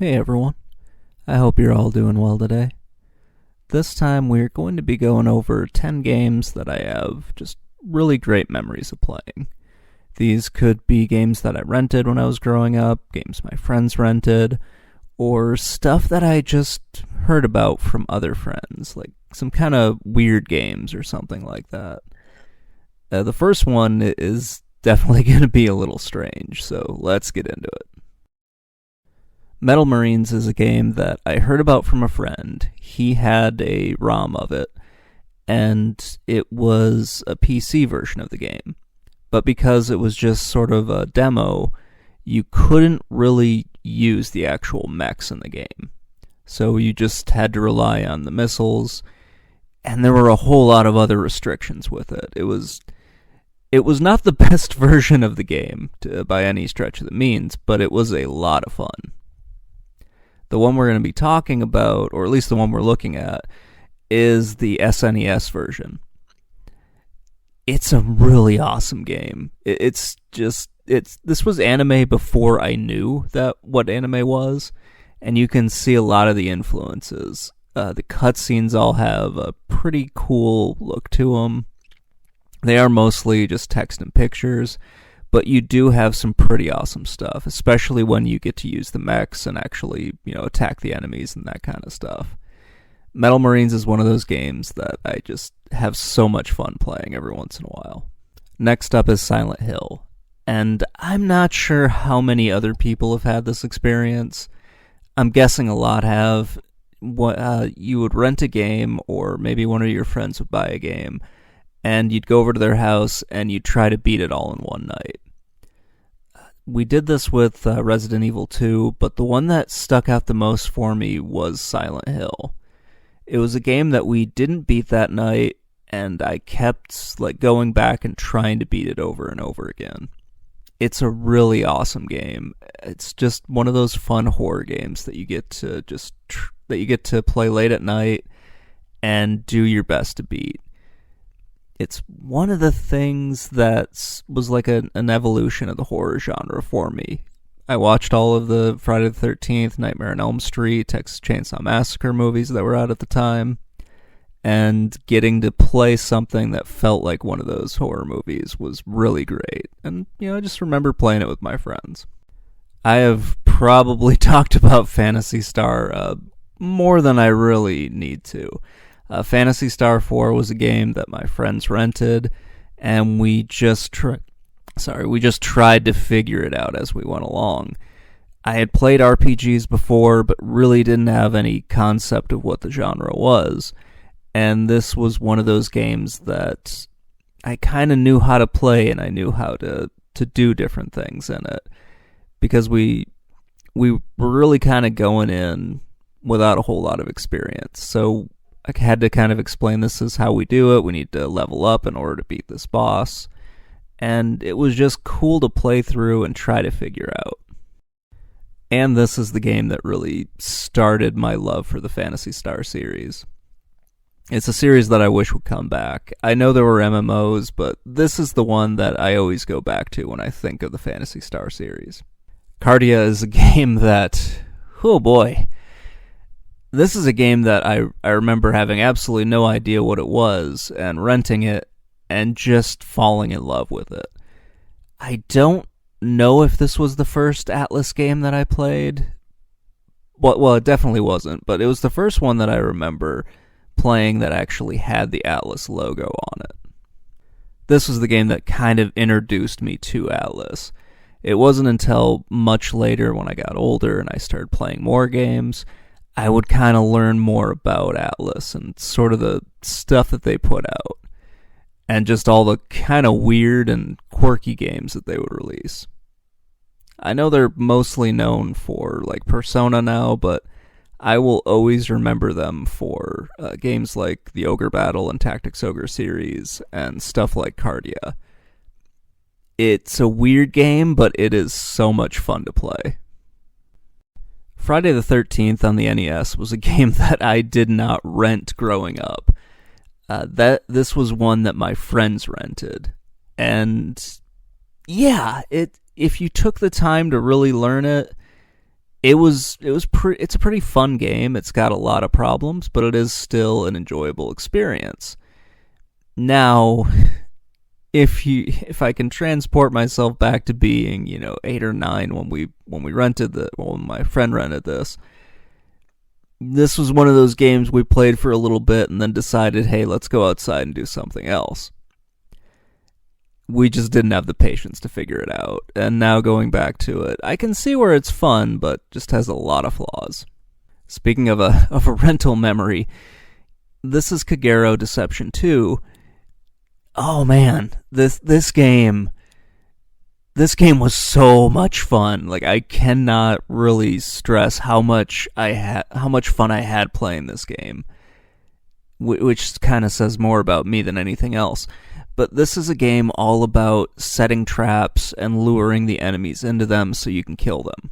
Hey everyone, I hope you're all doing well today. This time we're going to be going over 10 games that I have just really great memories of playing. These could be games that I rented when I was growing up, games my friends rented, or stuff that I just heard about from other friends, like some kind of weird games or something like that. The first one is definitely going to be a little strange, so let's get into it. Metal Marines is a game that I heard about from a friend. He had a ROM of it, and it was a PC version of the game. But because it was just sort of a demo, you couldn't really use the actual mechs in the game. So you just had to rely on the missiles, and there were a whole lot of other restrictions with it. It was not the best version of the game by any stretch of the means, but it was a lot of fun. The one we're going to be talking about, or at least the one we're looking at, is the SNES version. It's a really awesome game. This was anime before I knew what anime was, and you can see a lot of the influences. The cutscenes all have a pretty cool look to them. They are mostly just text and pictures, but you do have some pretty awesome stuff, especially when you get to use the mechs and actually, attack the enemies and that kind of stuff. Metal Marines is one of those games that I just have so much fun playing every once in a while. Next up is Silent Hill, and I'm not sure how many other people have had this experience. I'm guessing a lot have. You would rent a game, or maybe one of your friends would buy a game, and you'd go over to their house and you'd try to beat it all in one night. We did this with Resident Evil 2, but the one that stuck out the most for me was Silent Hill. It was a game that we didn't beat that night, and I kept going back and trying to beat it over and over again. It's a really awesome game. It's just one of those fun horror games that you get to play late at night and do your best to beat. It's one of the things that was like an evolution of the horror genre for me. I watched all of the Friday the 13th, Nightmare on Elm Street, Texas Chainsaw Massacre movies that were out at the time, and getting to play something that felt like one of those horror movies was really great. And, I just remember playing it with my friends. I have probably talked about Phantasy Star more than I really need to. Phantasy Star IV was a game that my friends rented, and we just tried to figure it out as we went along. I had played RPGs before, but really didn't have any concept of what the genre was, and this was one of those games that I kind of knew how to play, and I knew how to do different things in it, because we were really kind of going in without a whole lot of experience, so I had to kind of explain this is how we do it. We need to level up in order to beat this boss. And it was just cool to play through and try to figure out. And this is the game that really started my love for the Phantasy Star series. It's a series that I wish would come back. I know there were MMOs, but this is the one that I always go back to when I think of the Phantasy Star series. Kartia is a game that, oh boy, this is a game that I remember having absolutely no idea what it was and renting it and just falling in love with it. I don't know if this was the first Atlas game that I played. Well, it definitely wasn't, but it was the first one that I remember playing that actually had the Atlas logo on it. This was the game that kind of introduced me to Atlas. It wasn't until much later when I got older and I started playing more games I would kind of learn more about Atlas and sort of the stuff that they put out, and just all the kind of weird and quirky games that they would release. I know they're mostly known for Persona now, but I will always remember them for games like the Ogre Battle and Tactics Ogre series and stuff like Kartia. It's a weird game, but it is so much fun to play. Friday the 13th on the NES was a game that I did not rent growing up. This was one that my friends rented. And yeah, if you took the time to really learn it, It's a pretty fun game. It's got a lot of problems, but it is still an enjoyable experience. Now, if I can transport myself back to being, 8 or 9 when my friend rented this. This was one of those games we played for a little bit and then decided, hey, let's go outside and do something else. We just didn't have the patience to figure it out. And now going back to it, I can see where it's fun, but just has a lot of flaws. Speaking of a rental memory, this is Kagero Deception 2. Oh man, this game was so much fun. Like, I cannot really stress how much fun I had playing this game, which kind of says more about me than anything else. But this is a game all about setting traps and luring the enemies into them so you can kill them.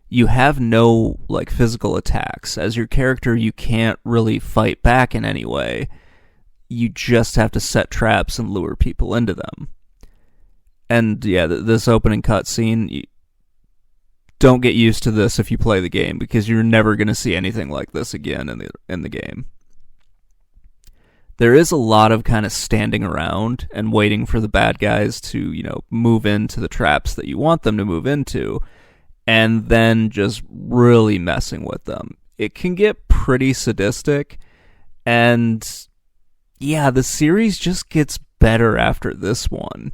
You have no, physical attacks. As your character, you can't really fight back in any way. You just have to set traps and lure people into them. And yeah, this opening cutscene, don't get used to this if you play the game, because you're never going to see anything like this again in the game. There is a lot of kind of standing around and waiting for the bad guys to, move into the traps that you want them to move into, and then just really messing with them. It can get pretty sadistic, and yeah, the series just gets better after this one.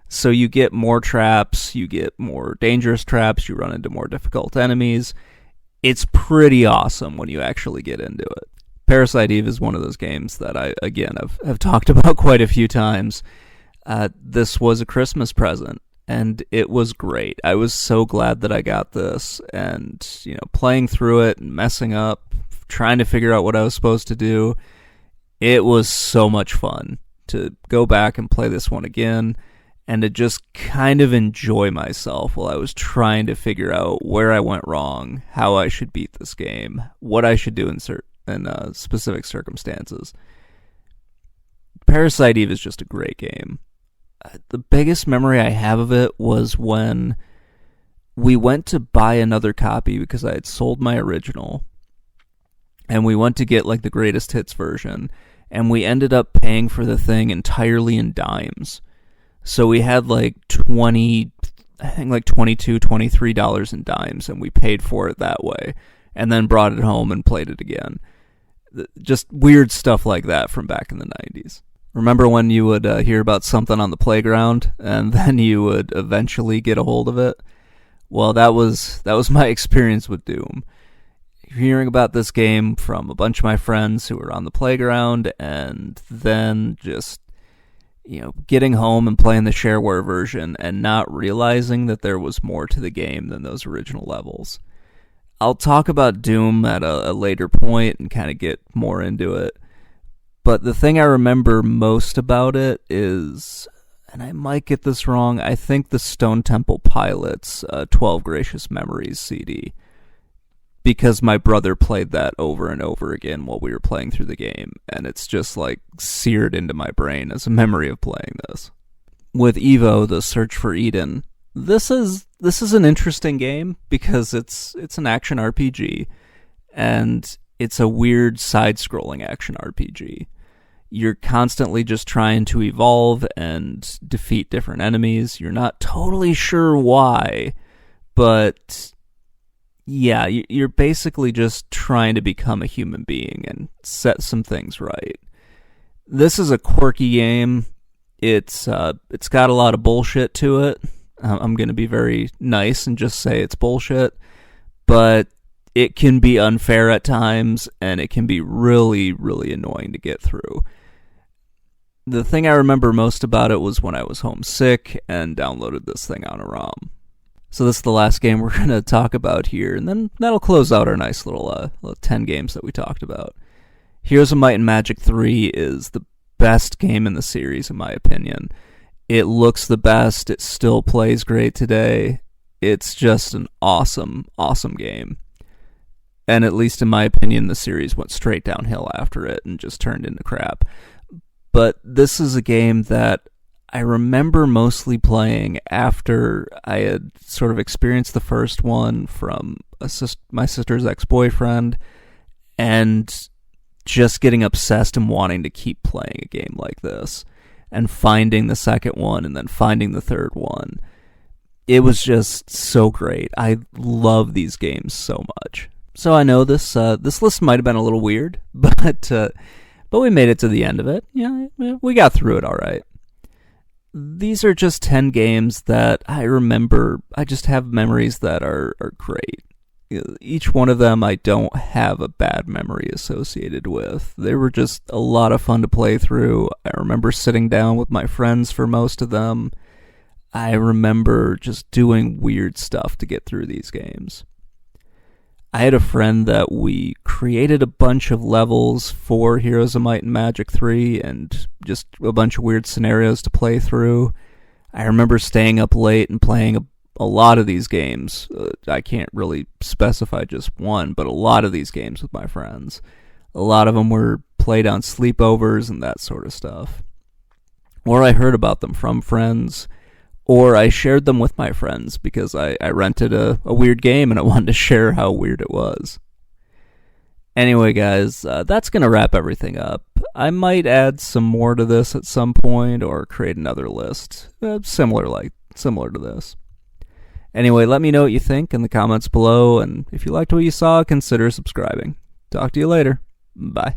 So you get more traps, you get more dangerous traps, you run into more difficult enemies. It's pretty awesome when you actually get into it. Parasite Eve is one of those games that I, again, have talked about quite a few times. This was a Christmas present, and it was great. I was so glad that I got this, and, playing through it and messing up, trying to figure out what I was supposed to do. It was so much fun to go back and play this one again, and to just kind of enjoy myself while I was trying to figure out where I went wrong, how I should beat this game, what I should do in specific circumstances. Parasite Eve is just a great game. The biggest memory I have of it was when we went to buy another copy because I had sold my original, and we went to get the greatest hits version, and we ended up paying for the thing entirely in dimes. So we had $22, $23 in dimes, and we paid for it that way, and then brought it home and played it again. Just weird stuff like that from back in the 90s. Remember when you would hear about something on the playground, and then you would eventually get a hold of it? Well, that was my experience with Doom. Hearing about this game from a bunch of my friends who were on the playground, and then just, getting home and playing the shareware version and not realizing that there was more to the game than those original levels. I'll talk about Doom at a later point and kind of get more into it. But the thing I remember most about it is, and I might get this wrong, I think the Stone Temple Pilots 12 Gracious Memories CD. Because my brother played that over and over again while we were playing through the game, and it's just seared into my brain as a memory of playing this. With E.V.O, The Search for Eden, this is an interesting game because it's an action RPG, and it's a weird side-scrolling action RPG. You're constantly just trying to evolve and defeat different enemies. You're not totally sure why, but yeah, you're basically just trying to become a human being and set some things right. This is a quirky game. It's got a lot of bullshit to it. I'm going to be very nice and just say it's bullshit, but it can be unfair at times, and it can be really, really annoying to get through. The thing I remember most about it was when I was homesick and downloaded this thing on a ROM. So this is the last game we're going to talk about here, and then that'll close out our nice little 10 games that we talked about. Heroes of Might and Magic 3 is the best game in the series, in my opinion. It looks the best. It still plays great today. It's just an awesome, awesome game. And at least in my opinion, the series went straight downhill after it and just turned into crap. But this is a game that I remember mostly playing after I had sort of experienced the first one from my sister's ex-boyfriend, and just getting obsessed and wanting to keep playing a game like this, and finding the second one, and then finding the third one. It was just so great. I love these games so much. So I know this list might have been a little weird, but we made it to the end of it. Yeah, we got through it all right. These are just 10 games that I remember. I just have memories that are great. Each one of them I don't have a bad memory associated with. They were just a lot of fun to play through. I remember sitting down with my friends for most of them. I remember just doing weird stuff to get through these games. I had a friend that we created a bunch of levels for Heroes of Might and Magic 3 and just a bunch of weird scenarios to play through. I remember staying up late and playing a lot of these games. I can't really specify just one, but a lot of these games with my friends. A lot of them were played on sleepovers and that sort of stuff. Or I heard about them from friends, or I shared them with my friends because I rented a weird game and I wanted to share how weird it was. Anyway, guys, that's going to wrap everything up. I might add some more to this at some point or create another list similar to this. Anyway, let me know what you think in the comments below, and if you liked what you saw, consider subscribing. Talk to you later. Bye.